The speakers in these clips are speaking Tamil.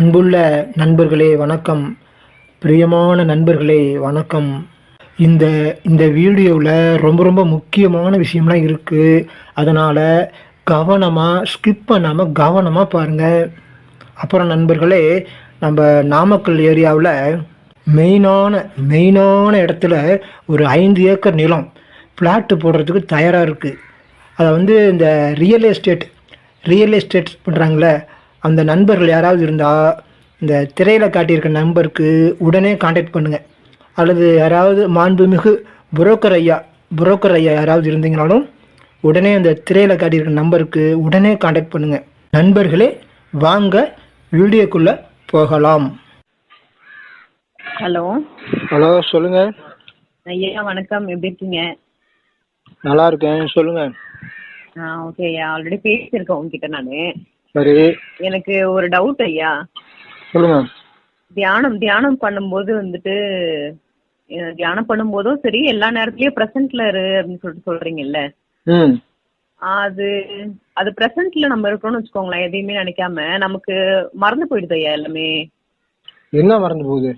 அன்புள்ள நண்பர்களே வணக்கம். பிரியமான நண்பர்களே வணக்கம். இந்த இந்த வீடியோவில் ரொம்ப ரொம்ப முக்கியமான விஷயம்லாம் இருக்குது. அதனால் கவனமாக ஸ்கிப் பண்ணாமல் கவனமாக பாருங்கள். அப்புறம் நண்பர்களே, நம்ம நாமக்கல் ஏரியாவில் மெயினான இடத்துல ஒரு 5 ஏக்கர் நிலம் ஃப்ளாட்டு போடுறதுக்கு தயாராக இருக்குது. அதை இந்த ரியல் எஸ்டேட் பண்ணுறாங்களே, அந்த நண்பர்கள் யாராவது இருந்தால் இந்த திரையில் காட்டியிருக்க நம்பருக்கு உடனே காண்டாக்ட் பண்ணுங்கள். அல்லது யாராவது மாண்புமிகு புரோக்கர் ஐயா யாராவது இருந்தீங்கனாலும் உடனே அந்த திரையில் காட்டியிருக்க நம்பருக்கு உடனே காண்டாக்ட் பண்ணுங்கள். நண்பர்களே, வாங்க வீடியோக்குள்ளே போகலாம். ஹலோ, சொல்லுங்கள் ஐயா. வணக்கம், எப்படி இருக்கீங்க? நல்லா இருக்கேன், சொல்லுங்கள். ஓகே ஐயா, ஆல்ரெடி பேசியிருக்கேன் உங்ககிட்ட நான். சரி, எனக்கு ஒரு டவுட் ஐயா. சொல்லுங்க. தியானம் பண்ணும்போது தியானம் பண்ணும்போதும் சரி, எல்லா நேரத்துலயும் பிரசன்ட்ல இரு அப்படின்னு சொல்றீங்கல்ல, அது அது பிரசன்ட்ல நம்ம இருக்கணும்னு வச்சுக்கோங்களேன். எதையுமே நினைக்காம நமக்கு மறந்து போயிடுது ஐயா எல்லாமே. என்ன மறந்து போகுது?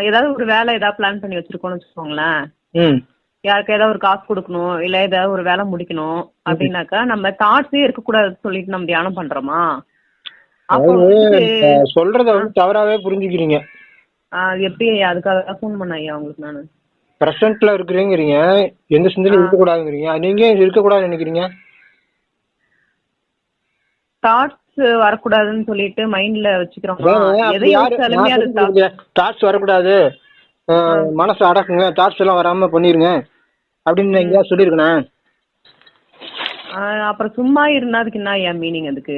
ஏதாவது ஒரு வேலை ஏதாவது பிளான் பண்ணி வச்சிருக்கோம்னு வச்சுக்கோங்களேன். யாருக்கு ஏதாவது ஒரு காசு கொடுக்கணும், இல்ல ஏதாவது ஒரு வேலை முடிக்கணும் அப்படின்னாக்கா நம்ம தாட்ஸே இருக்கக்கூடாதுன்னு சொல்லிட்டு நம்ம தியானம் பண்றோமா? சொல்றத தவறாவே புரிஞ்சுக்கிறீங்க. எப்படி ஐயா? அதுக்காக ஃபோன் பண்ண ஐயா உங்களுக்கு நானு. பிரசன்ட்ல இருக்கிறீங்க, எந்த சிந்தனையும் இருக்கக்கூடாதுங்கிறீங்க. நீங்க இருக்கக்கூடாதுன்னு நினைக்கிறீங்க. தாட்ஸ் வரக்கூடாதுன்னு சொல்லிட்டு மைண்ட்ல வச்சுக்கிறோம். தாட்ஸ் வரக்கூடாது, மனசு அடக்குங்க, தாட்ஸ் எல்லாம் வராம பண்ணிருங்க அப்படின்னு எங்கேயா சொல்லிருக்கேன். அப்புறம் சும்மா இருந்தா அதுக்கு என்ன ஐயா மீனிங்? அதுக்கு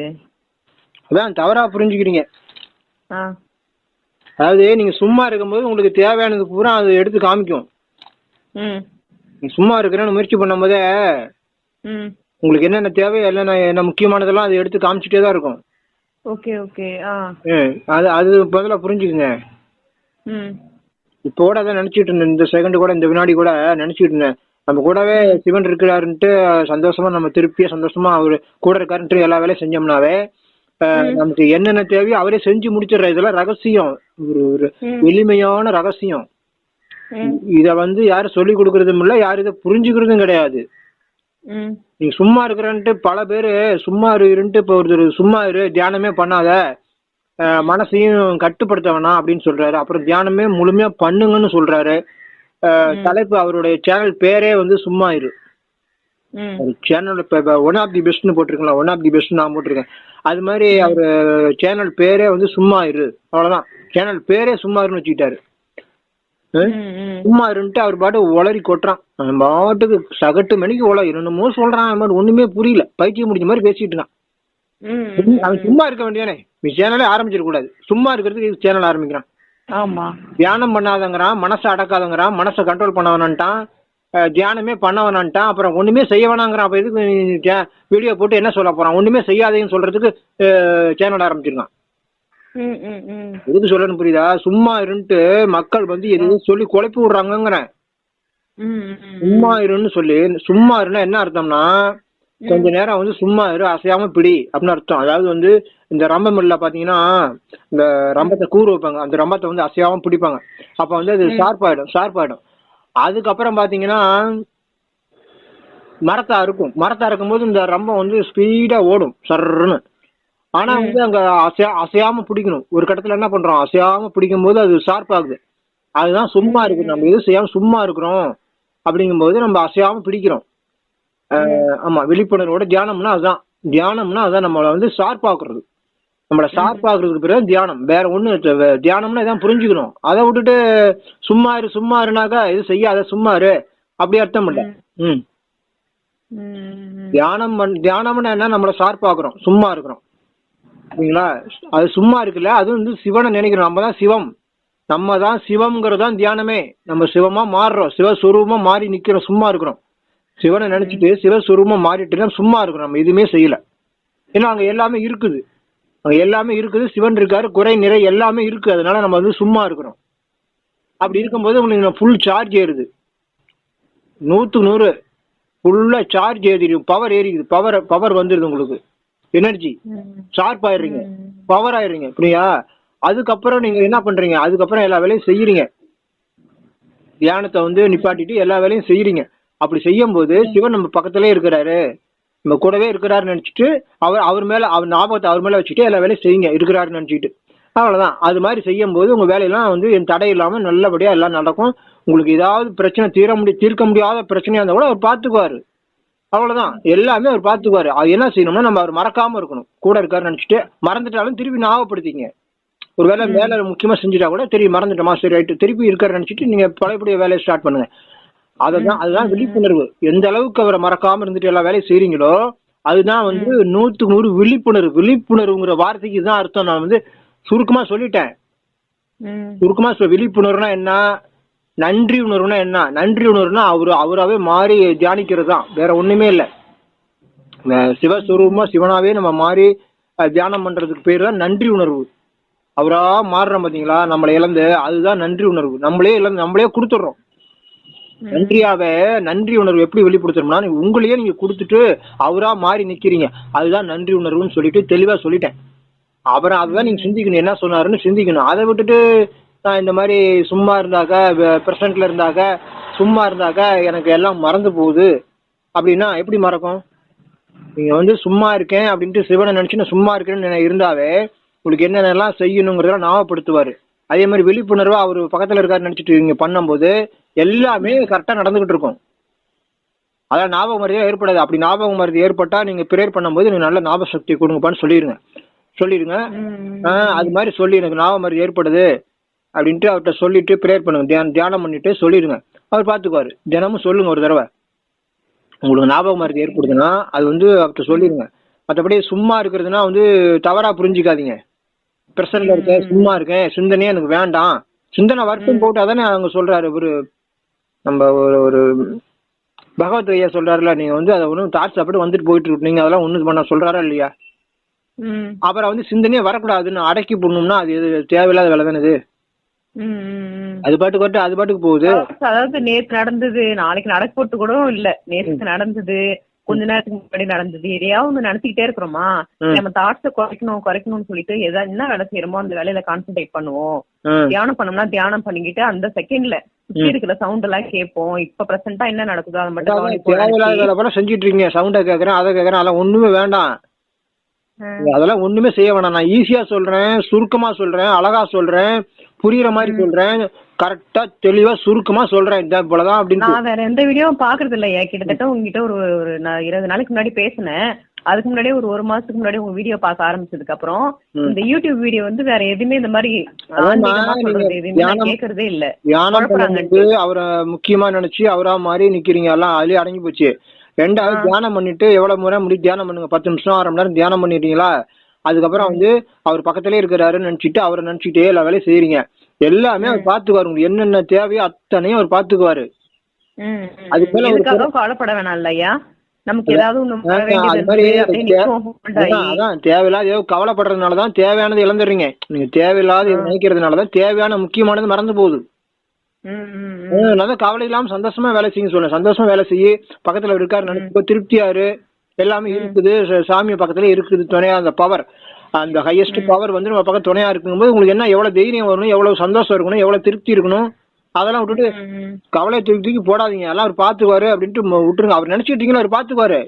அதான் தவறா புரிஞ்சுக்கிறீங்க. அதாவது நீங்க சும்மா இருக்கும்போது உங்களுக்கு தேவையானது பூரா அது எடுத்து காமிக்கும். நீங்க சும்மா இருக்கிறேன்னு முயற்சி பண்ணும் போதே உங்களுக்கு என்னென்ன தேவை, என்ன முக்கியமானதெல்லாம் அது எடுத்து காமிச்சுட்டே தான் இருக்கும். Okay okay. அது முதல்ல புரிஞ்சுக்குங்க. இப்போ கூட அதான் நினைச்சிட்டு இருந்தேன், இந்த செகண்ட் கூட, இந்த வினாடி கூட நினைச்சிட்டு இருந்தேன், நம்ம கூடவே சிவன் இருக்கிறாருன்ட்டு சந்தோஷமா, நம்ம திருப்பியா சந்தோஷமா அவரு கூட இருக்காருன்ட்டு எல்லா வேலையும் செஞ்சோம்னாவே நமக்கு என்னென்ன தேவையோ அவரே செஞ்சு முடிச்சிடுற. இதெல்லாம் ரகசியம், ஒரு எளிமையான ரகசியம். இத யாரும் சொல்லி கொடுக்கறதும் இல்ல, யாரும் இதை புரிஞ்சுக்கிறதும் கிடையாது. நீங்க சும்மா இருக்கிறன்ட்டு பல பேரு சும்மா இருன்ட்டு இப்போ ஒருத்தர் சும்மா இரு, தியானமே பண்ணாத, மனசையும் கட்டுப்படுத்த வேணாம் அப்படின்னு சொல்றாரு. அப்புறம் தியானமே முழுமையா பண்ணுங்கன்னு சொல்றாரு. தலைப்பு, அவருடைய சேனல் பேரே சும்மா இரு. சேனல் இப்ப ஒன் ஆஃப் தி பெஸ்ட்னு போட்டிருக்கீங்களா? ஒன் ஆஃப் தி பெஸ்ட் நான் போட்டிருக்கேன். அது மாதிரி அவரு சேனல் பேரே சும்மா இரு, அவ்வளவுதான். சேனல் பேரே சும்மா இருன்னு வச்சுக்கிட்டாரு. சும்மா இருன்ட்டு அவர் பாட்டு உளறி கொட்டுறான். பாட்டுக்கு சகட்டு மணிக்கு என்னமோ சொல்றான், ஒண்ணுமே புரியல, பைத்தியம் முடிஞ்ச மாதிரி பேசிட்டு இருக்கான். அவன் சும்மா இருக்க வேண்டியானே, நீ சேனலே ஆரம்பிச்சிட கூடாது. சும்மா இருக்கிறதுக்கு சேனல் ஆரம்பிக்கிறான். ஆமா, தியானம் பண்ணாதங்கிறான், மனசை அடக்காதங்கிறான், மனசை கண்ட்ரோல் பண்ண வேணான்ட்டான், தியானமே பண்ண வேணான்ட்டான், அப்புறம் ஒண்ணுமே செய்ய வேணாங்கிறான். அப்ப எதுக்கு வீடியோ போட்டு என்ன சொல்ல போறான்? ஒண்ணுமே செய்யாதேன்னு சொல்றதுக்கு சேனல் ஆரம்பிச்சிருக்கான். எதுக்கு சொல்லணும் புரியுதா? சும்மா இருன்ட்டு மக்கள் எதுவும் சொல்லி குழப்பி விடுறாங்கிறேன். சும்மா இருன்னு சொல்லி, சும்மா இருன்னா என்ன அர்த்தம்னா, கொஞ்ச நேரம் சும்மா இரு, அசையாம பிடி அப்படின்னு அர்த்தம். அதாவது இந்த ரம்ப மில்ல பாத்தீங்கன்னா, இந்த ரம்பத்தை கூறு வைப்பாங்க, அந்த ரம்பத்தை அசையாம பிடிப்பாங்க. அப்ப அது ஷார்ப் ஆயிடும். அதுக்கப்புறம் பாத்தீங்கன்னா மரத்தா இருக்கும் போது இந்த ரம்பம் ஸ்பீடா ஓடும் சர்ன்னு. ஆனா அங்க அசையாம பிடிக்கணும். ஒரு கட்டத்துல என்ன பண்றோம், அசையாம பிடிக்கும் போது அது ஷார்ப் ஆகுது. அதுதான் சும்மா இருக்கு. நம்ம எதுவும் செய்யாம சும்மா இருக்கிறோம் அப்படிங்கும் போது நம்ம அசையாம பிடிக்கிறோம். ஆமா, விழிப்புணர்வோட தியானம்னா அதுதான் நம்மள ஷார்ப் ஆக்குறது. நம்மள ஷார்ப் ஆகுறதுக்கு பிறகு தியானம். வேற ஒண்ணு தியானம்னா இதான் புரிஞ்சுக்கணும். அதை விட்டுட்டு சும்மா இருனாக்கா இது செய்யாத, சும்மா இரு அப்படி அர்த்தம் இல்ல. தியானம்னா என்ன, நம்மள ஷார்ப் ஆக்குறோம், சும்மா இருக்கிறோம். சரிங்களா? அது சும்மா இருக்குல்ல, அது சிவனை நினைக்கிறோம். நம்ம தான் சிவம்ங்கிறது தான் தியானமே. நம்ம சிவமா மாறுறோம், சிவஸ்வரூபமா மாறி நிக்கிறோம், சும்மா இருக்கிறோம். சிவனை நினைச்சிட்டு சிவஸ்வரூபமா மாறிட்டு சும்மா இருக்கிறோம், நம்ம எதுவுமே செய்யல. ஏன்னா அங்க எல்லாமே இருக்குது, சிவன் இருக்காரு, குறை நிறை எல்லாமே இருக்கு. அதனால நம்ம சும்மா இருக்கிறோம். அப்படி இருக்கும்போது உங்களுக்கு ஃபுல் சார்ஜ் ஏறுது, 100க்கு 100 ஃபுல்லா சார்ஜ் ஏறிடும், பவர் ஏறிக்குது, பவர் வந்துருது, உங்களுக்கு எனர்ஜி ஷார்ப் ஆயிடுறீங்க. பவர் ஆயிடுறீங்க. புரியா? அதுக்கப்புறம் நீங்க என்ன பண்றீங்க, அதுக்கப்புறம் எல்லா வேலையும் செய்யறீங்க. தியானத்தை வந்து நிப்பாட்டிட்டு எல்லா வேலையும் செய்யறீங்க. அப்படி செய்யும் போது சிவன் நம்ம பக்கத்திலே இருக்கிறாரு, நம்ம கூடவே இருக்கிறாருன்னு நினைச்சிட்டு அவர் மேல அவர் ஞாபகத்தை அவர் மேல வச்சுட்டு எல்லா வேலையும் செய்யுங்க இருக்கிறாருன்னு நினைச்சிட்டு. அவ்வளவுதான். அது மாதிரி செய்யும் போது உங்க வேலையெல்லாம் வந்து என் தடை இல்லாம நல்லபடியா எல்லாம் நடக்கும். உங்களுக்கு ஏதாவது பிரச்சனை தீர்க்க முடியாத பிரச்சனையா இருந்தா கூட அவர் பாத்துக்குவாரு. அவ்வளவுதான். எல்லாமே அவர் பாத்துக்குவாரு. அது என்ன செய்யணும்னா நம்ம அவர் மறக்காம இருக்கணும். கூட இருக்காருன்னு நினைச்சிட்டு மறந்துட்டாலும் திருப்பி ஞாபகப்படுத்திங்க. ஒரு வேலை முக்கியமா செஞ்சுட்டா கூட திருப்பி மறந்துட்டோமா, சரி ரைட்டு, திருப்பி இருக்காரு நினைச்சிட்டு நீங்க பழையபடிய வேலையை ஸ்டார்ட் பண்ணுங்க. அதுதான் விழிப்புணர்வு. எந்த அளவுக்கு அவரை மறக்காம இருந்துட்டு எல்லா வேலையும் செய்றீங்களோ அதுதான் வந்து 100% விழிப்புணர்வு. விழிப்புணர்வுங்கிற வார்த்தைக்கு தான் அர்த்தம். நான் வந்து சுருக்கமா சொல்லிட்டேன். விழிப்புணர்வுனா என்ன, நன்றி உணர்வுனா என்ன? நன்றி உணர்வுனா அவராவே மாறி தியானிக்கிறது தான், வேற ஒண்ணுமே இல்லை. சிவஸ்வரூபமா சிவனாவே நம்ம மாறி தியானம் பண்றதுக்கு பேர் தான் நன்றி உணர்வு. அவரா மாறுறோம் பாத்தீங்களா, நம்மளை இழந்து, அதுதான் நன்றி உணர்வு. நம்மளே கொடுத்துடுறோம். நன்றி உணர்வு எப்படி வெளிப்படுத்தணும்னா, உங்களையே நீங்க கொடுத்துட்டு அவரா மாறி நிக்கிறீங்க. அதுதான் நன்றி உணர்வுன்னு சொல்லிட்டு தெளிவா சொல்லிட்டேன். அப்புறம் அதுதான் நீங்க சிந்திக்கணும், என்ன சொன்னாருன்னு சிந்திக்கணும். அதை விட்டுட்டு நான் இந்த மாதிரி சும்மா இருந்தாக்க, பிரசன்ட்ல இருந்தாக்க, சும்மா இருந்தாக்க எனக்கு எல்லாம் மறந்து போகுது அப்படின்னா எப்படி மறக்கும்? நீங்க வந்து சும்மா இருக்கேன் அப்படின்ட்டு சிவனை நினைச்சு நான் சும்மா இருக்கேன்னு இருந்தாவே உங்களுக்கு என்னென்னலாம் செய்யணுங்கிறதெல்லாம் ஞாபகப்படுத்துவாரு. அதே மாதிரி விழிப்புணர்வு அவர் பக்கத்துல இருக்காரு நினைச்சிட்டு நீங்க பண்ணும்போது எல்லாமே கரெக்டா நடந்துகிட்டு இருக்கும். அதான் ஞாபக மருதியா ஏற்படாது. அப்படி ஞாபக மருதி ஏற்பட்டா நீங்க பிரேயர் பண்ணும்போது நீங்க நல்ல ஞாபக சக்தி கொடுங்கப்பான்னு சொல்லிடுங்க. அது மாதிரி சொல்லி எனக்கு ஞாபக மருதி ஏற்படுது அப்படின்ட்டு அவர்கிட்ட சொல்லிட்டு பிரேயர் பண்ணுங்க. தியானம் பண்ணிட்டு சொல்லிடுங்க. அவர் பாத்துக்குவாரு. தினமும் சொல்லுங்க ஒரு தடவை. உங்களுக்கு ஞாபக மருதி ஏற்படுதுன்னா அது வந்து அவர்கிட்ட சொல்லிடுங்க. மற்றபடி சும்மா இருக்கிறதுனா வந்து தவறா புரிஞ்சுக்காதீங்க. பிரசன்ட்ல இருக்கேன், சும்மா இருக்கேன், சிந்தனையே எனக்கு வேண்டாம், சிந்தனை வருஷம் போட்டாதானே அவங்க சொல்றாரு. நம்ம ஒரு பகவத் ஐயா சொல்றாருல, நீங்க வந்து அதை ஒன்றும் தாட்ஸ் சாப்பிட்டு வந்துட்டு போயிட்டு இருக்கு, நீங்க அதெல்லாம் ஒண்ணு பண்ண சொல்றாரா இல்லையா? அப்புறம் வந்து சிந்தனையே வரக்கூடாதுன்னு அடக்கி போடணும்னா அது தேவையில்லாத வேலை தானே இது. அது பாட்டுக்கு போகுது. அதாவது நேற்று நடந்தது நாளைக்கு நடக்க போட்டு கூட இல்ல, நேற்று நடந்தது கொஞ்ச நேரத்துக்கு முன்னாடி நடந்தது, எதையாவது ஒண்ணு நினைச்சுக்கிட்டே இருக்கிறோமா, நம்ம தாட்ஸை குறைக்கணும்னு சொல்லிட்டு ஏதாவது என்ன வேலை செய்யறோமோ அந்த வேலையில கான்சென்ட்ரேட் பண்ணுவோம். தியானம் பண்ணோம்னா தியானம் பண்ணிக்கிட்டு அந்த செகண்ட்ல சுத்தி இருக்கிற சவுண்ட் எல்லாம் கேட்போம். இப்ப பிரசன்டா என்ன நடக்குதோ அதை மட்டும் செஞ்சுட்டு இருக்கீங்க. சவுண்ட கேக்குறேன், அதை கேக்குறேன், அதெல்லாம் ஒண்ணுமே வேண்டாம். அதெல்லாம் ஒண்ணுமே செய்ய வேணாம். நான் ஈஸியா சொல்றேன், சுருக்கமா சொல்றேன், அழகா சொல்றேன், புரியுற மாதிரி சொல்றேன், கரெக்டா தெளிவா சுருக்கமா சொல்றேன். இவ்வளவுதான் அப்படின்னு. நான் வேற எந்த வீடியோவும் பாக்குறது இல்லையா. கிட்டத்தட்ட உங்ககிட்ட ஒரு 20 நாளைக்கு முன்னாடி பேசினேன். அதுக்கு முன்னாடி ஒரு மாசத்துக்கு முன்னாடி உங்க வீடியோ பார்க்க ஆரம்பிச்சதுக்கு அப்புறம் இந்த யூடியூப் வீடியோ வந்து வேற எதுவுமே இந்த மாதிரி கேக்குறதே இல்ல. அவரை முக்கியமா நினைச்சு அவரா மாதிரி நிக்கிறீங்க, எல்லாம் அதுலயே அடங்கி போச்சு. ரெண்டாவது தியானம் பண்ணிட்டு எவ்வளவு முறை முடியும் தியானம் பண்ணுங்க. 10 நிமிஷம் 1/2 மணி நேரம் தியானம் பண்ணிட்டீங்களா, அதுக்கப்புறம் வந்து அவர் பக்கத்திலே இருக்கிறாருன்னு நினைச்சிட்டு அவரை நினைச்சிட்டே எல்லா வேலையும் செய்யறீங்க. எல்லாமே அவர் பாத்துக்குவாரு. உங்களுக்கு என்னென்ன தேவையோ அத்தனையும் அவர் பாத்துக்குவாரு. அதுக்கு மேல கவலைப்பட வேணாம் இல்லையா. நமக்கு ஏதாவது அதான் தேவையில்லாத ஏதோ கவலைப்படுறதுனாலதான் தேவையானது இழந்துடுறீங்க. நீங்க தேவையில்லாத நினைக்கிறதுனாலதான் தேவையான முக்கியமானது மறந்து போகுது. கவலை இல்லாம சந்தோஷமா வேலை செய்ய சொல்ல, சந்தோஷமா வேலை செய்ய, பக்கத்துல இருக்காரு நினைச்சு திருப்தியாரு, எல்லாமே இருக்குது, சாமி பக்கத்துல இருக்குது, துணையா அந்த பவர், அந்த ஹையஸ்ட் பவர் வந்து நம்ம பக்கம் துணையா இருக்கும்போது உங்களுக்கு என்ன எவ்வளவு தைரியம் வரணும், எவ்வளவு சந்தோஷம் இருக்கணும், எவ்வளவு திருப்தி இருக்கணும். அதெல்லாம் விட்டுட்டு கவலை தூக்கி போடாதீங்க, எல்லாம் அவர் பாத்துக்குவாரு அப்படின்ட்டு விட்டுருங்க. அவர் நினைச்சிட்டு இருக்கீங்களா, அவர் பாத்துக்குவாரு.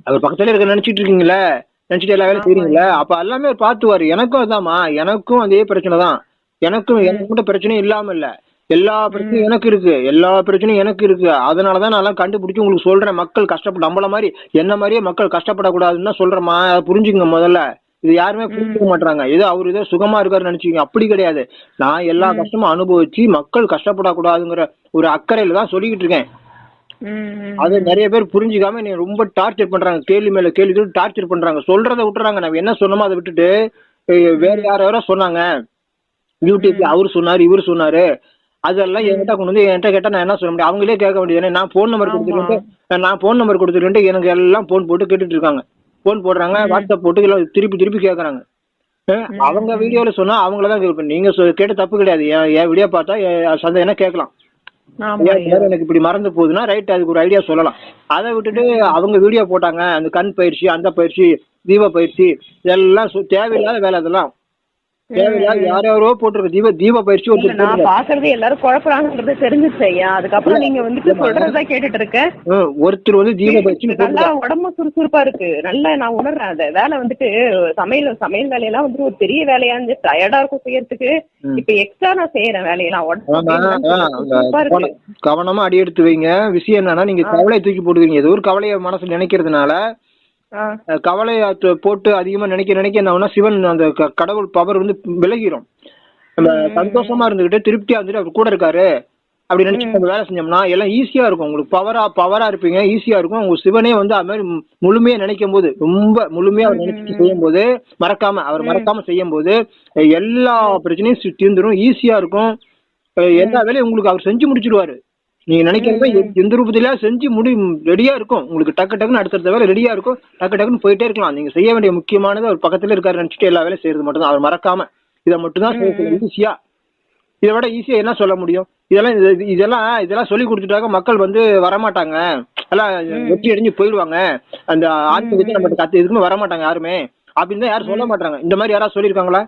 அவர் பக்கத்துல இருக்க நினைச்சிட்டு இருக்கீங்களா, நினைச்சிட்டு எல்லா வேலையும் செய்றீங்களா, அப்ப எல்லாமே அவர் பாத்துக்குவாரு. எனக்கும் அதாமா, எனக்கும் அதே பிரச்சனை தான். எனக்கு மட்டும் பிரச்சனையும் இல்லாம இல்ல, எல்லா பிரச்சனையும் எனக்கு இருக்கு, எல்லா பிரச்சனையும் எனக்கு இருக்கு. அதனாலதான் நான் கண்டுபிடிச்சு உங்களுக்கு சொல்றேன். மக்கள் கஷ்டப்பட, நம்மள மாதிரி என்ன மாதிரியே மக்கள் கஷ்டப்படக்கூடாதுன்னு தான் சொல்றேம்மா. புரிஞ்சுங்க முதல்ல. இது யாருமே புரிஞ்சுக்க மாட்டாங்க. ஏதோ அவரு ஏதோ சுகமா இருக்காருன்னு நினைச்சுக்கீங்க, அப்படி கிடையாது. நான் எல்லா கஷ்டமும் அனுபவிச்சு மக்கள் கஷ்டப்படக்கூடாதுங்கிற ஒரு அக்கறையில தான் சொல்லிக்கிட்டு இருக்கேன். அது நிறைய பேர் புரிஞ்சுக்காம நீ ரொம்ப டார்ச்சர் பண்றாங்க, கேள்வி மேல கேள்வி டார்ச்சர் பண்றாங்க, சொல்றதை விட்டுறாங்க. நம்ம என்ன சொன்னோமோ அதை விட்டுட்டு வேற யாரோ சொன்னாங்க, யூடியூப்ல அவரு சொன்னாரு, இவரு சொன்னாரு, அதெல்லாம் என்கிட்ட கொண்டு வந்து என்கிட்ட கேட்டா நான் என்ன சொல்ல முடியும்? அவங்களே கேட்க வேண்டியது. நான் போன் நம்பர் கொடுத்துருக்கேன், எனக்கு எல்லாம் போன் போட்டு கேட்டுட்டு இருக்காங்க. போன் போடுறாங்க, வாட்ஸ்அப் போட்டு எல்லாம் திருப்பி கேக்குறாங்க. அவங்க வீடியோல சொன்னா அவங்களதான் கேட்பேன். நீங்க கேட்ட தப்பு கிடையாது. என் வீடியோ பார்த்தா சந்தேகம் என்ன கேட்கலாம், எனக்கு இப்படி மறந்து போகுதுன்னா ரைட், அதுக்கு ஒரு ஐடியா சொல்லலாம். அதை விட்டுட்டு அவங்க வீடியோ போட்டாங்க, அந்த கண் பயிற்சி, அந்த பயிற்சி, தீப பயிற்சி இதெல்லாம் தேவையில்லாத வேலை. அதெல்லாம் தேவையில்லாத யாரோ போட்டிருக்க தீப பயிற்சி இல்ல, நான் பாக்குறது எல்லாரும் குழப்பறாங்கன்றது தெரிஞ்சிச்சு ஐயா. அதுக்கப்புறம் நீங்க வந்துட்டு சொல்றதுதான் கேட்டுட்டு இருக்கேன். ஒருத்தர் வந்து தீப பயிற்சி நல்லா உடம்பு சுறுசுறுப்பா இருக்கு. நல்லா நான் உணர்றேன். அத வேலை வந்துட்டு சமையல் வேலையெல்லாம் வந்துட்டு ஒரு பெரிய வேலையா இருந்து டயர்டா இருக்கும் செய்யறதுக்கு. இப்ப எக்ஸ்ட்ரா நான் செய்யறேன் வேலையெல்லாம். உடம்பு கவனமா அடி எடுத்து வைங்க. விஷயம் என்னன்னா, நீங்க கவலையை தூக்கி போடுவீங்க. ஏதோ ஒரு கவலையை மனசுல நினைக்கிறதுனால கவலையை போட்டு அதிகமா நினைக்க என்ன சிவன் அந்த கடவுள் பவர் வந்து விலகிரும். நம்ம சந்தோஷமா இருந்துகிட்டு திருப்தியா இருந்துட்டு அவர் கூட இருக்காரு அப்படி நினைச்சு நம்ம வேலை செஞ்சோம்னா எல்லாம் ஈஸியா இருக்கும். உங்களுக்கு பவரா இருப்பீங்க, ஈஸியா இருக்கும். உங்க சிவனே வந்து அது மாதிரி முழுமையா நினைக்கும் போது, ரொம்ப முழுமையா அவர் நினைச்சு செய்யும் போது, மறக்காம செய்யும் போது எல்லா பிரச்சனையும் தீர்ந்துடும். ஈஸியா இருக்கும். எல்லா வேலையும் உங்களுக்கு அவர் செஞ்சு முடிச்சிருவாரு. நீங்க நினைக்கிறத எந்த ரூபத்தில செஞ்சு ரெடியா இருக்கும். உங்களுக்கு டக்குன்னு அடுத்த வேலை ரெடியா இருக்கும். டக்குன்னு போயிட்டே இருக்கலாம். நீங்க செய்ய வேண்டிய முக்கியமானது அவர் பக்கத்துல இருக்காரு நினைச்சிட்டு எல்லா வேலையும் செய்யறது மட்டும் தான். அவர் மறக்காம இதை மட்டும் தான் ஈஸியா. இதை விட ஈஸியா என்ன சொல்ல முடியும்? இதெல்லாம் சொல்லி கொடுத்துட்டாக்க மக்கள் வந்து வரமாட்டாங்க. எல்லாம் வெற்றி அடைஞ்சு போயிடுவாங்க. அந்த ஆத்மீகத்தை நம்ம எதுக்குமே வரமாட்டாங்க யாருமே அப்படின்னு தான் யாரும் சொல்ல மாட்டாங்க. இந்த மாதிரி யாராவது சொல்லியிருக்காங்களா?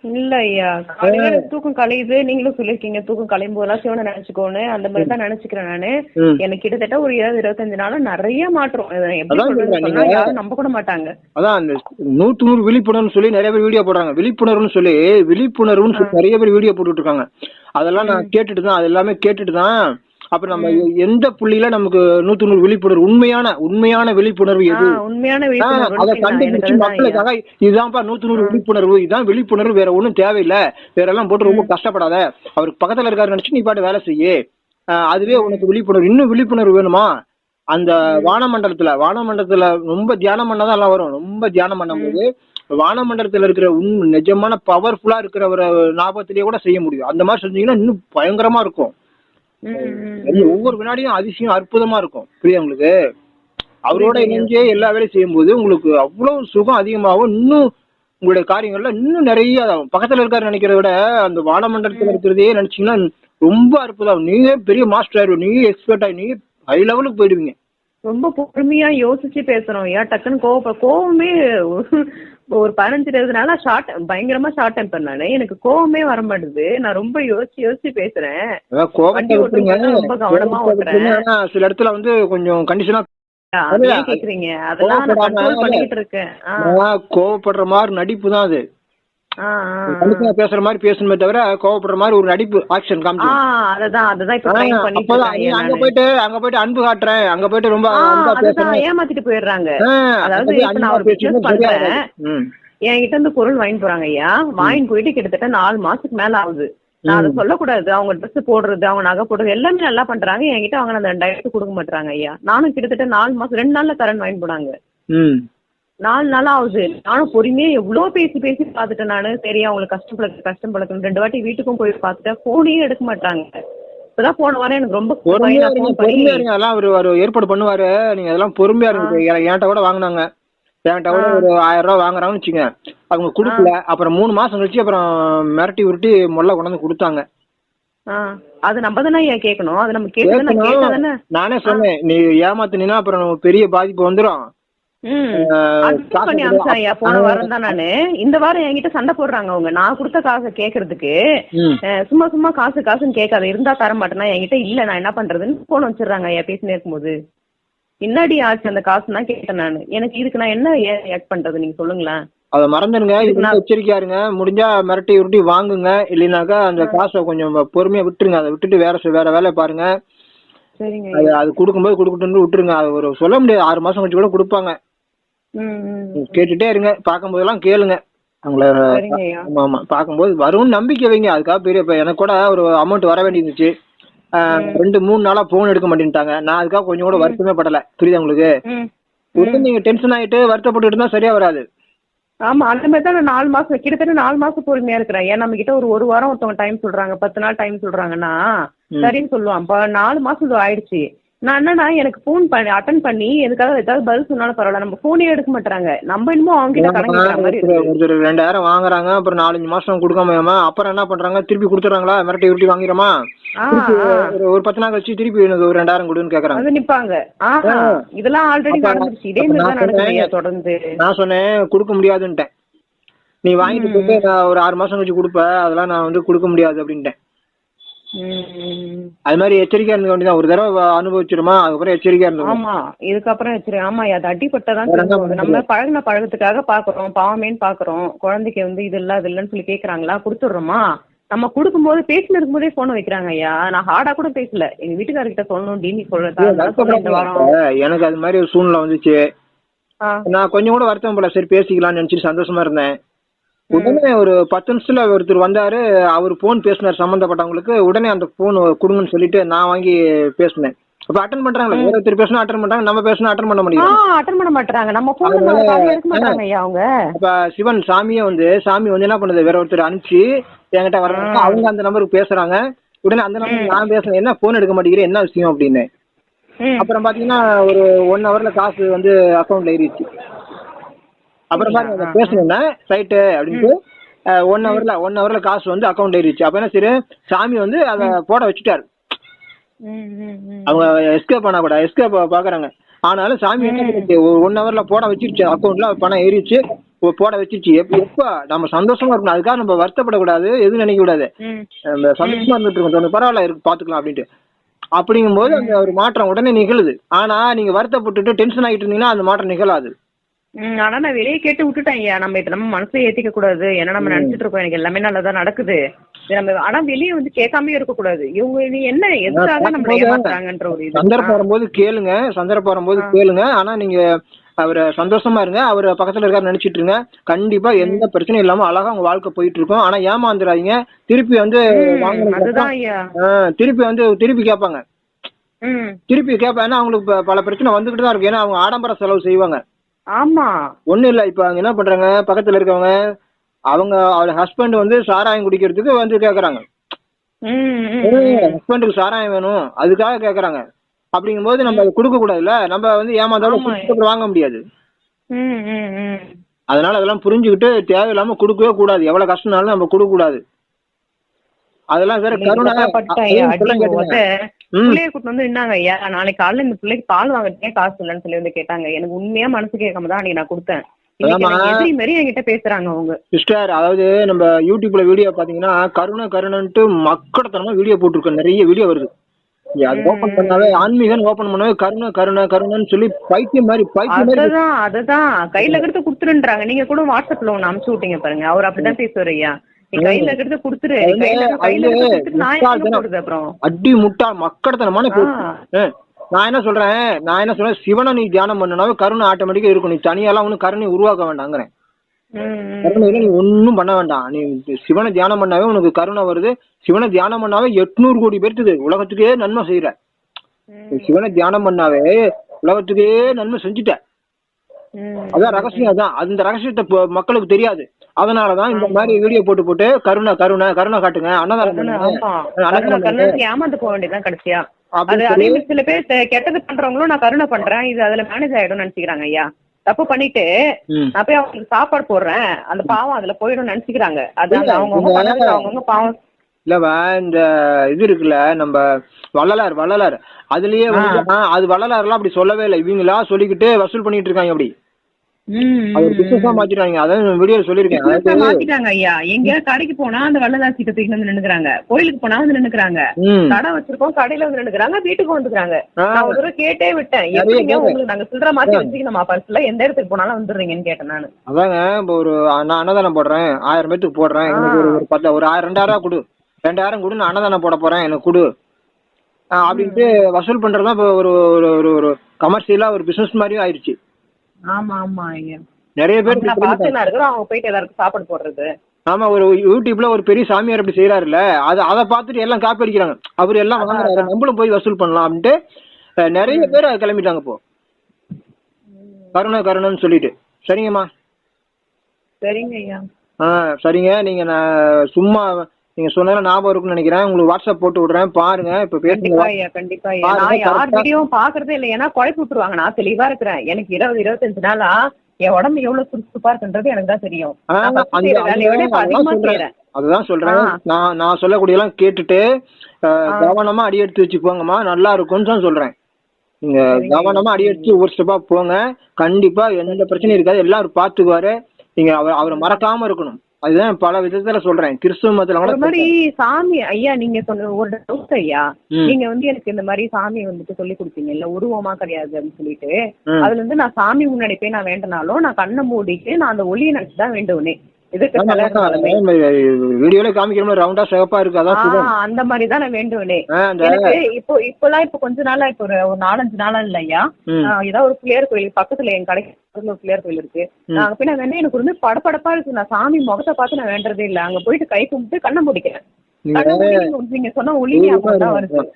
இல்ல ஐயா. காலையில தூக்கம் கலையுது. நீங்களும் சொல்லிருக்கீங்க தூக்கம் கலையும் போதெல்லாம் சிவனை நினைச்சுக்கோன்னு. அந்த மாதிரி தான் நினைச்சுக்கிறேன் நானு. எனக்கு கிட்டத்தட்ட ஒரு 20-25 நாளா நிறைய மாற்றம். யாரும் நம்ப கூட மாட்டாங்க. அதான் அந்த 100 விழிப்புணர்வு சொல்லி நிறைய பேர் வீடியோ போடுறாங்க. விழிப்புணர்வுன்னு சொல்லி நிறைய பேர் வீடியோ போட்டுட்டு இருக்காங்க. அதெல்லாம் நான் அது எல்லாமே கேட்டுட்டு தான் அப்புறம் நம்ம எந்த புள்ளியில நமக்கு 100 விழிப்புணர்வு உண்மையான விழிப்புணர்வு எது, அதை கண்டுபிடிச்சு மக்களுக்காக இதுதான்ப்பா 100 விழிப்புணர்வு, இதுதான் விழிப்புணர்வு, வேற ஒண்ணும் தேவையில்லை, வேற எல்லாம் போட்டு ரொம்ப கஷ்டப்படாத, அவருக்கு பக்கத்துல இருக்காரு நினைச்சு நீ பாட்டு வேலை செய்ய, அதுவே உனக்கு விழிப்புணர்வு. இன்னும் விழிப்புணர்வு வேணுமா? அந்த வானமண்டலத்துல ரொம்ப தியானம் பண்ணாதான் எல்லாம் வரும். ரொம்ப தியானம் பண்ணும்போது வானமண்டலத்துல இருக்கிற நிஜமான பவர்ஃபுல்லா இருக்கிற ஒரு ஞாபகத்திலேயே கூட செய்ய முடியும். அந்த மாதிரி செஞ்சீங்கன்னா இன்னும் பயங்கரமா இருக்கும். ஒவ்வொரு வினாடியும் அதிசயம் அற்புதமா இருக்கும். புரியுது உங்களுக்கு? அவரோட இணைஞ்சே எல்லா வேலையும் செய்யும் போது உங்களுக்கு அவ்வளவு சுகம் அதிகமாகும். இன்னும் உங்களுடைய காரியங்கள்ல இன்னும் நிறைய பக்கத்துல இருக்காரு நினைக்கிறத விட அந்த வானமண்டலத்துல இருக்கிறதே நினைச்சீங்கன்னா ரொம்ப அற்புதம். நீங்க பெரிய மாஸ்டர் ஆயிடுவீங்க, நீங்க எக்ஸ்பர்ட் ஆகி நீங்க ஹை லெவலுக்கு போயிடுவீங்க. ரொம்ப பொறுமையா யோசிச்சு பேசுறோம். டக்குன்னு கோவமே ஒரு 15-20 நாளா பயங்கரமா ஷார்ட் டெம்பர் நானு. எனக்கு கோவமே வர மாட்டேது. நான் ரொம்ப யோசிச்சு பேசுறேன். ரொம்ப கவனமா ஓட்டுறேன். சில இடத்துல வந்து கொஞ்சம் கண்டிஷனா கேக்குறீங்க. அதெல்லாம் நான் கண்ட்ரோல் பண்ணிட்டு இருக்கேன். கோவப்படுற மாதிரி நடிப்பு தான் அது. பேசுற மாதிரி பேசணுமே தவிர கோவப்படுற மாதிரி ஒரு நடிப்பு ஆக்ஷன் காமிச்சு அங்க போயிட்டு அன்பு காட்டுறேன், அங்க போயிட்டு ரொம்ப ஏமாத்திட்டு போயிடுறாங்க. அதாவது என்கிட்ட இருந்து பொருள் வாங்கி போறாங்க ஐயா. வாங்கி போயிட்டு கிட்டத்தட்ட 4 மாசத்துக்கு மேல ஆகுது. நான் அதை சொல்லக்கூடாது. அவங்க ட்ரெஸ் போடுறது, அவங்க நகை போடுறது எல்லாமே நல்லா பண்றாங்க. என்கிட்ட அவங்க அந்த 2000 கொடுக்க மாட்டாங்க ஐயா. நானும் கிட்டத்தட்ட 4 மாசம் 2 நாள்ல தரேன் வாங்கி போனாங்க. 4 நாளா ஆகுது. நானும் பொறுமையா எவ்வளவு பேசி பாத்துட்டேன் நானு. சரி அவங்களுக்கு கஷ்டம் பழக்கணும் 2 வாட்டி வீட்டுக்கும் போய் பாத்துட்டேன். போனையும் எடுக்க மாட்டாங்க. இப்பதான் போன வாரம் எனக்கு ரொம்ப பொறுமையா இருங்க. அதெல்லாம் அவரு ஏற்பாடு பண்ணுவாரு. நீங்க அதெல்லாம் பொறுமையா இருக்கு. என்கிட்ட கூட வாங்கினாங்க. என்கிட்ட கூட ஒரு 1000 ரூபாய் வாங்குறாங்கன்னு வச்சுங்க. அவங்க குடுக்கல. அப்புறம் 3 மாசம் கழிச்சு அப்புறம் மிரட்டி உருட்டி மொல்ல கொண்டாந்து கொடுத்தாங்க. அது நம்ம தானே கேட்கணும். அது நம்ம கேட்கணும். நானே சொன்னேன், நீ ஏமாத்தினா அப்புறம் பெரிய பாதிப்பு வந்துடும். போன வாரம் தான் நானு. இந்த வாரம் என்கிட்ட சண்டை போடுறாங்க அவங்க. நான் கொடுத்த காசை கேக்குறதுக்கு சும்மா காசுன்னு கேட்காத, இருந்தா தர மாட்டேன்னா என்கிட்ட இல்ல நான் என்ன பண்றதுன்னு போன் வச்சிடறாங்க ஐயா. பேசினே இருக்கும்போது பின்னாடி ஆச்சு அந்த காசு தான் கேட்டேன் நானு. எனக்கு இதுக்கு நான் என்ன ஆக்ட் பண்றது நீங்க சொல்லுங்களேன். அத மறந்துடுங்க. எச்சரிக்கையா இருங்க. முடிஞ்சா மிரட்டி உருட்டி வாங்குங்க. இல்லைனாக்கா அந்த காசை கொஞ்சம் பொறுமையா விட்டுருங்க. அதை விட்டுட்டு வேற வேலை பாருங்க. அது கொடுக்கும்போது கொடுக்கட்டும் விட்டுருங்க. அது ஒரு சொல்ல முடியாது. 6 மாசம் கழிச்சு கூட கொடுப்பாங்க. கேட்டுட்டே இருங்க. பார்க்கும்போதெல்லாம் கேளுங்க அவங்கள. ஆமா பார்க்கும்போது வரும்னு நம்பிக்கை வைங்க. அதுக்காக பெரிய எனக்கு கூட ஒரு அமௌண்ட் வர வேண்டியிருந்துச்சு. 2-3 நாளா போன் எடுக்க மாட்டேன்ட்டாங்க. நான் அதுக்காக கொஞ்சம் கூட வருத்தமே படல. புரியுதா உங்களுக்கு? நீங்க டென்ஷன் ஆயிட்டு வருத்தப்பட்டு இருந்தா சரியா வராது. ஆமா அந்த மாதிரி தான் 4 மாசம் கிட்டத்தட்ட 4 மாசம் பொறுமையா இருக்கிறேன். ஏன் நம்ம கிட்ட ஒரு வாரம் ஒருத்தவங்க டைம் சொல்றாங்க, 10 நாள் டைம் சொல்றாங்கன்னா சரின்னு சொல்லுவான். 4 மாசம் இது ஆயிடுச்சு. நான் என்னன்னா எனக்கு போன் பண்ணி அட்டன் பண்ணி எதுக்காக ஏதாவது பதில் சொன்னாலும் பரவாயில்ல, நம்ம போனே எடுக்க மாட்டாங்க. நம்ம இன்னமும் அவங்க கிட்ட கடன் கேட்கற மாதிரி இருக்கு. ஒருத்தர் 2000 வாங்குறாங்க, அப்புறம் 4-5 மாசம் கொடுக்காம அப்புறம் என்ன பண்றாங்க, திருப்பி கொடுத்துறாங்களா, மிரட்டி உருட்டி வாங்கிடுமா, ஒரு 10 நாள் கழிச்சு திருப்பி எனக்கு ஒரு 2000 கொடுன்னு கேக்குறாங்க. அது நிப்பாங்க. இதெல்லாம் ஆல்ரெடி நடந்துருச்சு. இதே மாதிரி தான் நடக்குது தொடர்ந்து. நான் சொன்னேன் கொடுக்க முடியாதுன்ட்டேன். நீ வாங்கிட்டு போயிட்டு நான் ஒரு 6 மாசம் கழிச்சு கொடுப்ப, அதெல்லாம் நான் வந்து கொடுக்க முடியாது அப்படின்ட்டேன். அது மாதிரி எச்சரிக்கையா இருந்த வேண்டியதான். ஒரு தடவை அனுபவிச்சிருமா, அதுக்கப்புறம் எச்சரிக்கையா இருந்தோம். ஆமா, இதுக்கப்புறம் எச்சரிக்கை. ஆமா, அது அடிப்பட்டதான் நம்ம பழகின பழகத்துக்காக பாக்குறோம், பாவமேன்னு பாக்குறோம். குழந்தைக்கு வந்து இது இல்ல அது இல்லன்னு சொல்லி கேக்குறாங்களா, கொடுத்துடுறோமா. நம்ம கொடுக்கும்போது பேசினு இருக்கும்போதே போன் வைக்கிறாங்க ஐயா. நான் ஹார்டா கூட பேசல, எங்க வீட்டுக்காரர்கிட்ட சொல்லணும் டிமி சொல்றதா. எனக்கு அது மாதிரி ஒரு சூழ்நிலை வந்துச்சு. நான் கொஞ்சம் கூட வருத்தம் போல, சரி பேசிக்கலாம்னு நினைச்சிட்டு சந்தோஷமா இருந்தேன். உடனே ஒரு 10 நிமிஷத்துல ஒருத்தர் வந்தாரு, அவர் போன் பேசினார் சம்பந்தப்பட்டவங்களுக்கு. உடனே அந்த போன் கொடுங்கன்னு சொல்லிட்டு நான் வாங்கி பேசினேன். அப்ப அட்டன் பண்றாங்களா, வேற ஒருத்தர் பேசினா அட்டன் பண்றாங்க, நம்ம பேசினா அட்டன் பண்ண முடியும். அட்டன் பண்ண மாட்டாங்க, நம்ம போன் எடுக்க மாட்டாங்க ஐயா அவங்க. அப்ப சிவன் சாமி வந்து என்ன பண்ணுது, வேற ஒருத்தர் அனுப்பிச்சு என்கிட்ட வர்றாங்க, அவங்க அந்த நம்பருக்கு பேசுறாங்க. உடனே அந்த நம்பருக்கு நான் பேசுறேன், என்ன போன் எடுக்க மாட்டேங்கிறேன், என்ன விஷயம் அப்படின்னு. அப்புறம் பாத்தீங்கன்னா ஒரு 1 ஹவர்ல காசு வந்து அக்கௌண்ட்ல ஏறிடுச்சு. அப்புறம் பாருங்க பேசணும்னா ரைட்டு அப்படின்ட்டு 1 ஹவர்ல காசு வந்து அக்கௌண்ட் ஏறிடுச்சு. அப்ப என்ன சரி, சாமி வந்து அதை போட வச்சுட்டாரு. அவங்க எஸ்கேப் பண்ண கூட எஸ்கேப் பாக்குறாங்க. ஆனாலும் சாமி என்ன பண்ணிச்சு, 1 ஹவர்ல போட வச்சிருச்சு, அக்கௌண்ட்ல பணம் ஏறிடுச்சு, போட வச்சிருச்சு. எப்ப நம்ம சந்தோஷமா இருக்கணும், அதுக்காக நம்ம வருத்தப்படக்கூடாது, எதுவும் நினைக்க கூடாது. நம்ம சந்தோஷமா இருந்துட்டு இருக்கோம், பரவாயில்ல இருக்கு பாத்துக்கலாம் அப்படின்ட்டு. அப்படிங்கும் போது அந்த ஒரு மாற்றம் உடனே நிகழுது. ஆனா நீங்க வருத்தப்பட்டுட்டு டென்ஷன் ஆகிட்டு இருந்தீங்கன்னா அந்த மாற்றம் நிகழாது. ஆனா நான் வெளியே கேட்டு விட்டுட்டேன் ஐயா. நம்ம மனசை ஏத்திக்க கூடாது. ஏன்னா நம்ம நினைச்சிட்டு இருக்கோம் எனக்கு எல்லாமே நல்லதா நடக்குது. நம்ம ஆனா வெளியே வந்து கேட்காம இருக்க கூடாது. இவங்க என்ன எதுக்காக நம்ம ஏமாத்துறாங்கன்ற ஒரு சந்தர்ப்பம் வரும்போது கேளுங்க. ஆனா நீங்க அவரை சந்தோஷமா இருங்க, அவர் பக்கத்துல இருக்காரு நினைச்சிட்டு இருங்க. கண்டிப்பா எந்த பிரச்சனையும் இல்லாம அழகா உங்க வாழ்க்கை போயிட்டு இருக்கும். ஆனா ஏமாந்துடாதீங்க. திருப்பி வந்து திருப்பி கேட்பாங்க. திருப்பி கேட்பாங்கன்னா அவங்களுக்கு பல பிரச்சனை வந்துகிட்டு தான் இருக்கு. ஏன்னா அவங்க ஆடம்பர செலவு செய்வாங்க. ஆமா, ஒண்ணும் இல்ல. இப்ப அங்க என்ன பண்றாங்க, பக்கத்துல இருக்கவங்க அவரோட ஹஸ்பண்ட் வந்து சாராயம் குடிக்கிறதுக்கு வந்து கேக்குறாங்க. ஹஸ்பண்டுக்கு சாராயம் வேணும் அதுக்காக கேக்குறாங்க. அப்படிங்கும் போது நம்ம அதை கொடுக்க கூடாதுல்ல. நம்ம வந்து ஏமாந்தாலும் வாங்க முடியாது. அதனால அதெல்லாம் புரிஞ்சுக்கிட்டு தேவையில்லாம கொடுக்கவே கூடாது. எவ்வளவு கஷ்டம்னாலும் நம்ம கொடுக்க கூடாது. அதெல்லாம் வேற கருணை. பிள்ளைய கூட்டு வந்து நின்னாங்க ஐயா. நாளைக்கு காலையில இந்த பிள்ளைக்கு பால் வாங்கிட்டே காசு இல்லைன்னு சொல்லி வந்து கேட்டாங்க. எனக்கு உண்மையா மனசு கேட்காம தான் அன்னைக்கு நான் கொடுத்தேன். எதிரி மாதிரி என்கிட்ட பேசுறாங்க அவங்க. சிஸ்டர், அதாவது நம்ம யூடியூப்ல வீடியோ பாத்தீங்கன்னா கருணைன்ட்டு மக்கடத்தனமா வீடியோ போட்டிருக்கோம். நிறைய வீடியோ வருது. அது ஓபன் பண்ணாவே ஆன்மீகம் ஓபன் பண்ணாவே கருணைன்னு சொல்லி பைத்தியம் மாதிரி அதுதான் கையில எடுத்து குடுத்துருன்றாங்க. நீங்க கூட வாட்ஸ்அப்ல ஒண்ணு அனுப்பிச்சு விட்டீங்க பாருங்க, அவர் அப்படிதான் பேசுவார் ஐயா. கையில எடுத்து குடுத்துரு, அடி முட்டா மக்கடத்தனமான நான் என்ன சொல்றேன், சிவனை நீ தியானம் பண்ணனாவே கருணை ஆட்டோமேட்டிக்கா இருக்கும். நீ தனியாலாம் ஒண்ணு கருணை உருவாக்க வேண்டாங்கிறேன். கருணையில நீ ஒன்னும் பண்ண வேண்டாம். நீ சிவனை தியானம் பண்ணாவே உனக்கு கருணை வருது. சிவனை தியானம் பண்ணாவே 800 கோடி பேருக்கு உலகத்துக்கே நன்மை செய்யற. சிவனை தியானம் பண்ணாவே உலகத்துக்கே நன்மை செஞ்சுட்ட. அதான் ரகசியம். அதான் அந்த ரகசியத்தை மக்களுக்கு தெரியாது. அதனாலதான் இந்த மாதிரி வீடியோ போட்டு கருணை காட்டுங்க, அன்னதானம் ஏமாந்து போக வேண்டியதான் கடைசியா. சில பேர் கெட்டது பண்றவங்களும் நான் கருணை பண்றேன், இது அதுல மேனேஜ் ஆயிடும் நினைச்சுக்கிறாங்க ஐயா. தப்பு பண்ணிட்டு நான் போய் அவங்களுக்கு சாப்பாடு போடுறேன், அந்த பாவம் அதுல போயிடும் நினைச்சுக்கிறாங்க. அது அவங்க பாவம் இல்லவா. இந்த இது இருக்குல்ல நம்ம வள்ளலார் அதுலயே அது வள்ளலார் எல்லாம் அப்படி சொல்லவே இல்லை. இவங்களா சொல்லிக்கிட்டு வசூல் பண்ணிட்டு இருக்காங்க. அப்படி மாத்திட்டாங்க. அதான் வீடியோ சொல்லிருக்கேன். மாத்திட்டாங்க ஐயா. எங்க கடைக்கு போனா அந்த வள்ளலார் சீட்டை தூக்கி வந்து நின்னுக்கிறாங்க, கோயிலுக்கு போனா வந்து நின்னுக்கிறாங்க, கடை வச்சிருக்கோம் கடையில வந்து நின்னுக்கிறாங்க, வீட்டுக்கு வந்துக்கிறாங்க. நான் ஒரு கேட்டே விட்டேன், எப்படிங்க உங்களுக்கு நாங்க சில்லற மாத்தி வச்சுக்கணுமா பர்ஸ்ல, எந்த இடத்துக்கு போனாலும் வந்துடுறீங்கன்னு கேட்டேன் நானு. அதாங்க இப்போ ஒரு நான் அன்னதானம் போடுறேன், 1000 பேத்துக்கு போடுறேன், எனக்கு ஒரு 10 ஒரு 2000 கொடு, 2000 கொடு, நான் அன்னதானம் போட போறேன், எனக்கு கொடு அப்படின்ட்டு வசூல் பண்றதுதான் இப்போ ஒரு கமர்ஷியலா ஒரு பிசினஸ் மாதிரியும் ஆயிடுச்சு. ஆமா ஆமா ஐயா, நிறைய பேர் அவங்க போயிட்டு எல்லாருக்கும் சாப்பாடு போடுறது. ஆமா, ஒரு யூடியூப்ல ஒரு பெரிய சாமியார் அப்படி செய்யறாருல்ல, அதை பார்த்துட்டு எல்லாம் காப்பி அடிக்கிறாங்க. அவரு எல்லாம் வாங்குறாரு, நம்மளும் போய் வசூல் பண்ணலாம் அப்படின்ட்டு நிறைய பேர் கிளம்பிட்டாங்க. இப்போ கருணைன்னு சொல்லிட்டு. சரிங்கம்மா. சரிங்க ஐயா. சரிங்க. நீங்க நான் சும்மா நீங்க சொன்னதுல ஞாபகம் இருக்குன்னு நினைக்கிறேன். உங்களுக்கு வாட்ஸ்அப் போட்டு விடுறேன், பாருங்க. இப்ப பேசுங்க. கண்டிப்பா ஐயா, கண்டிப்பா ஐயா. நான் யார் வீடியோவும் பாக்குறதே இல்லை, ஏன்னா குழப்பி விட்டுருவாங்க. நான் தெளிவா இருக்கிறேன். எனக்கு 20-25 நாளா என் உடம்பு எவ்வளவு சுறுசுறுப்பா இருக்குன்றது எனக்கு தான் தெரியும். நான் first செய்யற வேலையை விட இப்ப அதிகமா செய்யறேன். அதுதான் சொல்றேன். நான் சொல்லக்கூடிய எல்லாம் கேட்டுட்டு கவனமா அடி எடுத்து வச்சு போங்கம்மா, நல்லா இருக்கும்னு தான் சொல்றேன். நீங்க கவனமா அடி எடுத்து ஒவ்வொரு ஸ்டெப்பா போங்க. கண்டிப்பா எந்த பிரச்சனையும் இருக்காது, எல்லாரும் பாத்துக்குவாரு. நீங்க அவரை மறக்காம இருக்கணும். அதுதான் பல விதத்துல சொல்றேன். கிறிஸ்துவ மதத்துல ஒரு மாதிரி சாமி ஐயா, நீங்க சொன்ன ஒரு டவுட் ஐயா, நீங்க வந்து எனக்கு இந்த மாதிரி சாமி வந்துட்டு சொல்லி கொடுத்தீங்க இல்ல, உருவமா கிடையாது அப்படின்னு சொல்லிட்டு, அதுல இருந்து நான் சாமி முன்னாடி போய் நான் வேண்டனாலும் நான் கண்ணை மூடிட்டு நான் அந்த ஒளியை நினைச்சுதான் வேண்டுவனே. வீடியோல காமிக்கிறோம், ரவுண்டா சிவப்பா இருக்கு, அதான் அந்த மாதிரி தான் நான் வேண்டுவனே. எனக்கு இப்ப கொஞ்ச நாளா, இப்ப ஒரு 4-5 நாளா இல்லையா, ஏதாவது ஒரு பிள்ளையார் கோயில் பக்கத்துல என் கடைக்கு ஒரு பிள்ளையார் கோயில் இருக்கு, அங்க போய் நான் வேணா எனக்கு வந்து படப்படப்பா இருக்கு. நான் சாமி முகத்தை பார்த்து நான் வேண்டதே இல்ல. அங்க போயிட்டு கை கும்பிட்டு கண்ணை முடிக்கிறேன். நீங்க சொன்ன ஒளியே அப்பதான் வருது.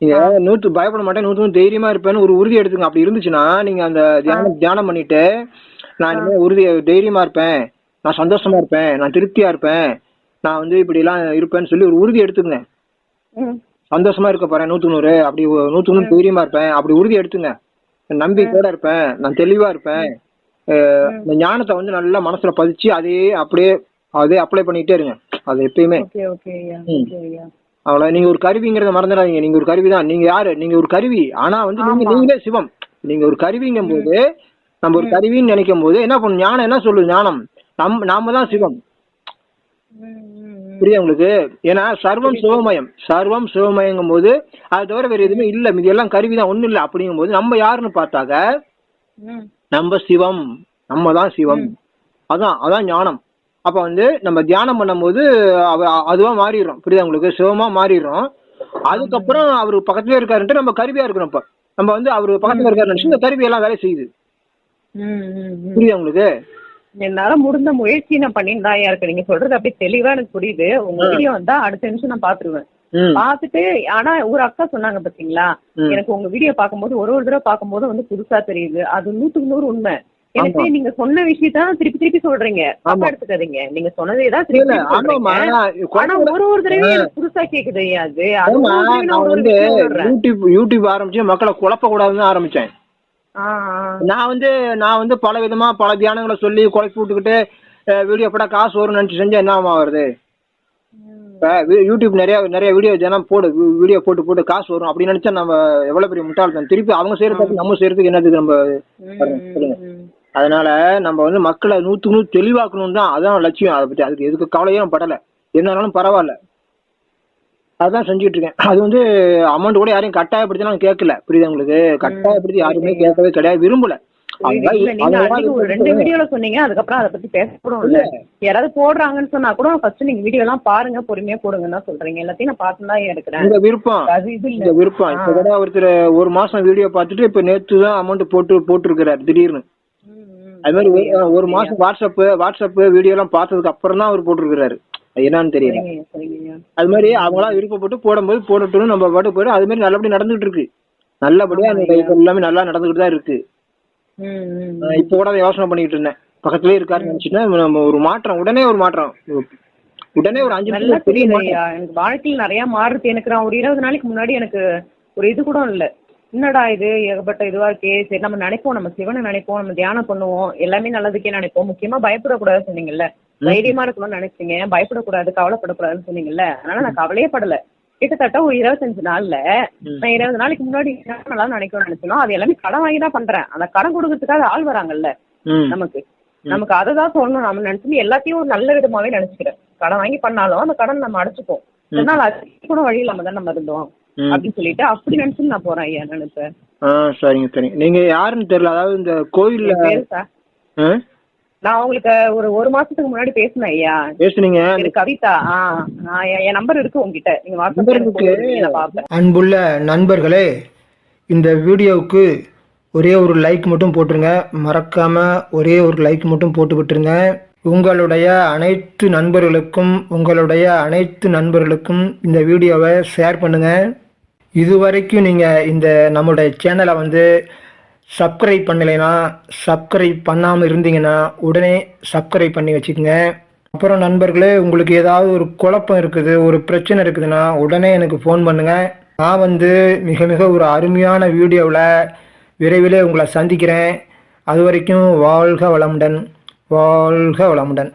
நீங்க பயப்பட மாட்டேன், 100 தைரியமா இருப்பேன்னு ஒரு உறுதி எடுத்துங்க. அப்படி இருந்துச்சுன்னா நீங்க அந்த தியானம் பண்ணிட்டு நான் இனிமே உறுதி தைரியமா இருப்பேன், நான் சந்தோஷமா இருப்பேன், நான் திருப்தியா இருப்பேன், நான் வந்து இப்படி எல்லாம் இருப்பேன்னு சொல்லி ஒரு உறுதி எடுத்துங்க. சந்தோஷமா இருக்க போறேன் 100 அப்படி 100 தைரியமா இருப்பேன், அப்படி உறுதி எடுத்துங்க. நம்பிக்கையோட இருப்பேன், நான் தெளிவா இருப்பேன். இந்த ஞானத்தை வந்து நல்லா மனசுல பதிச்சு அதே அப்ளை பண்ணிட்டே இருங்க. அது எப்பயுமே அவ்வளவு. நீங்க ஒரு கருவிங்கிறத மறந்துடாதீங்க. நீங்க ஒரு கருவி தான். நீங்க யாரு? நீங்க ஒரு கருவி. ஆனா வந்து நீங்களே சிவம். நீங்க ஒரு கருவிங்கும் போது, நம்ம ஒரு கருவின்னு நினைக்கும் போது என்ன பண்ணும் ஞானம்? என்ன சொல்லுது ஞானம்? நாம தான் சிவம். புரியுது உங்களுக்கு? ஏன்னா சர்வம் சிவமயங்கும் போது அது தவிர வேற எதுவுமே இல்ல, மீது எல்லாம் கருவிதான், ஒண்ணும் இல்ல. அப்படிங்கும் போது நம்ம யாருன்னு பார்த்தாக்க நம்ம சிவம், நம்ம தான் சிவம். அதான் ஞானம். அப்ப வந்து நம்ம தியானம் பண்ணும் போது அதுவா மாறிடுறோம். புரியுதா உங்களுக்கு? சிவமா மாறிடுறோம். அதுக்கப்புறம் அவரு பக்கத்துல இருக்காருன்ட்டு நம்ம கருவியா இருக்கிறோம். இப்ப நம்ம வந்து அவரு பக்கத்துல இருக்காரு, இந்த கருவி எல்லாம் வேலை செய்யுது. புரியுதா உங்களுக்கு? என்னால முடிந்த முயற்சி நான் பண்ணிட்டு தான் இருக்கு. நீங்க சொல்றது அப்படியே தெளிவா எனக்கு புரியுது. உங்க வீடியோ வந்தா அடுத்த நிமிஷம் நான் பாத்துருவேன். பாத்துட்டு ஆனா ஒரு அக்கா சொன்னாங்க பாத்தீங்களா, எனக்கு உங்க வீடியோ பாக்கும்போது ஒரு தடவை பாக்கும்போது வந்து புதுசா தெரியுது. அது 100% உண்மை. எனக்கு நீங்க சொன்ன விஷயத்தான் திருப்பி சொல்றீங்க, தப்பா எடுத்துக்காதீங்க. நீங்க சொன்னதேதான் திருப்பி ஆனா ஒரு தடவை எனக்கு புதுசா கேக்குது. யூடியூப் ஆரம்பிச்சு மக்களை குழப்ப கூடாதுன்னு ஆரம்பிச்சேன். நான் வந்து பல விதமா பல தியானங்களை சொல்லி குழப்பி விட்டுக்கிட்டு வீடியோ போட காசு வரும்னு நினைச்சு செஞ்சா என்ன வருது? யூடியூப் நிறைய வீடியோ தினம் வீடியோ போட்டு காசு வரும் அப்படின்னு நினைச்சா நம்ம எவ்வளவு பெரிய முட்டாள்தான். திருப்பி அவங்க செய்யறதுக்கு நம்ம செய்யறதுக்கு என்னதுக்கு? நம்ம அதனால நம்ம வந்து மக்களை 100% தெளிவாக்கணும் தான், அதான் லட்சியம். அதை பத்தி அதுக்கு எதுக்கு கவலையும் படலை, என்னன்னாலும் பரவாயில்ல, அதான் செஞ்சுட்டு இருக்கேன். அது வந்து அமௌண்ட் கூட யாரையும் கட்டாயப்படுத்தி நான் கேட்கல. புரியுது உங்களுக்கு? கட்டாயப்படுத்தி யாருமே கேட்கவே கிடையாது, விரும்பல. ஒரு 2 வீடியோல சொன்னீங்க, அதுக்கப்புறம் அதை பத்தி பேச கூட இல்ல. யாராவது போடுறாங்கன்னு சொன்னா கூட ஃபர்ஸ்ட் நீங்க வீடியோ எல்லாம் பாருங்க, பொறுமையா போடுங்கன்னு தான் சொல்றீங்க. எல்லாத்தையும் நான் பார்த்துதான் எடுக்கிறேன். இந்த விருப்பம் இப்ப கூட ஒருத்தர் 1 மாசம் வீடியோ பார்த்துட்டு இப்ப நேத்து தான் அமௌண்ட் போட்டுருக்கிறாரு திடீர்னு. அது மாதிரி 1 மாசம் வாட்ஸ்அப் வீடியோ எல்லாம் பார்த்ததுக்கு அப்புறம் தான் அவர் போட்டிருக்கிறாரு. என்னன்னு தெரியல. அது மாதிரி அவங்களா விருப்பப்பட்டு போடும்போது போடட்டும், நம்ம பாட்டு போயிடும். அது மாதிரி நல்லபடியா நடந்துகிட்டு இருக்கு. நல்லபடியா எல்லாமே நல்லா நடந்துகிட்டு தான் இருக்கு. இப்ப கூட யோசனை பண்ணிட்டு இருந்தேன், பக்கத்துலயே இருக்காருன்னு நினைச்சுன்னா நம்ம ஒரு மாற்றம், உடனே ஒரு 5 நிமிஷம் புரியுது. எனக்கு வாழ்க்கையில் நிறைய மாறுது. எனக்கு நான் ஒரு 20 நாளைக்கு முன்னாடி எனக்கு ஒரு இது கூட இல்ல, என்னடா இது ஏகப்பட்ட இதுவா இருக்கே. சரி நம்ம நினைப்போம், நம்ம சிவனை நினைப்போம், நம்ம தியானம் பண்ணுவோம், எல்லாமே நல்லதுக்கே நினைப்போம். முக்கியமா பயப்படக்கூடாதுன்னு சொன்னீங்கல்ல, தைரியமா இருக்கணும்னு நினைச்சீங்க, பயப்படக்கூடாது, கவலைப்படக்கூடாதுன்னு சொன்னீங்கல்ல. அதனால நான் கவலையே படல. கிட்டத்தட்ட ஒரு 25 நாள்ல நான் 20 நாளைக்கு முன்னாடி நல்லா நினைக்கணும்னு நினைச்சோம். அது எல்லாமே கடன் வாங்கி தான் பண்றேன். அந்த கடன் கொடுக்கறதுக்காக ஆள் வராங்கல்ல நமக்கு அததான் சொல்லணும். நம்ம நினைச்சு எல்லாத்தையும் ஒரு நல்ல விதமாவே நினைச்சுக்கிறேன். கடன் வாங்கி பண்ணாலும் அந்த கடன் நம்ம அடைச்சுப்போம். அதனால அது கூட வழி இல்லாம தான் நம்ம இருந்தோம் அப்படின்னு சொல்லிட்டு அப்படி நினைச்சு நான் போறேன் ஐயா நினைப்பேன். சரிங்க. நீங்க யாருன்னு தெரியல. அதாவது இந்த கோயில்ல நான் உங்களுக்கு ஒரு மாசத்துக்கு முன்னாடி பேசினேன் ஐயா. பேசுனீங்க. கவிதா. என் நம்பர் இருக்கு உங்ககிட்ட, நீங்க வாட்ஸ்அப். அன்புள்ள நண்பர்களே, இந்த வீடியோவுக்கு ஒரே ஒரு லைக் மட்டும் போட்டுருங்க. மறக்காம ஒரே ஒரு லைக் மட்டும் போட்டு விட்டுருங்க. உங்களுடைய அனைத்து நண்பர்களுக்கும் இந்த வீடியோவை ஷேர் பண்ணுங்க. இதுவரைக்கும் நீங்கள் இந்த நம்மளுடைய சேனலை வந்து சப்ஸ்கிரைப் பண்ணலைன்னா, சப்ஸ்கிரைப் பண்ணாமல் இருந்தீங்கன்னா உடனே சப்ஸ்கிரைப் பண்ணி வச்சுக்கோங்க. அப்புறம் நண்பர்களே, உங்களுக்கு ஏதாவது ஒரு குழப்பம் இருக்குது, ஒரு பிரச்சனை இருக்குதுன்னா உடனே எனக்கு ஃபோன் பண்ணுங்க. நான் வந்து மிக மிக ஒரு அருமையான வீடியோவில் விரைவிலே உங்களை சந்திக்கிறேன். அது வரைக்கும் வாழ்க வளமுடன், வாழ்க வளமுடன்.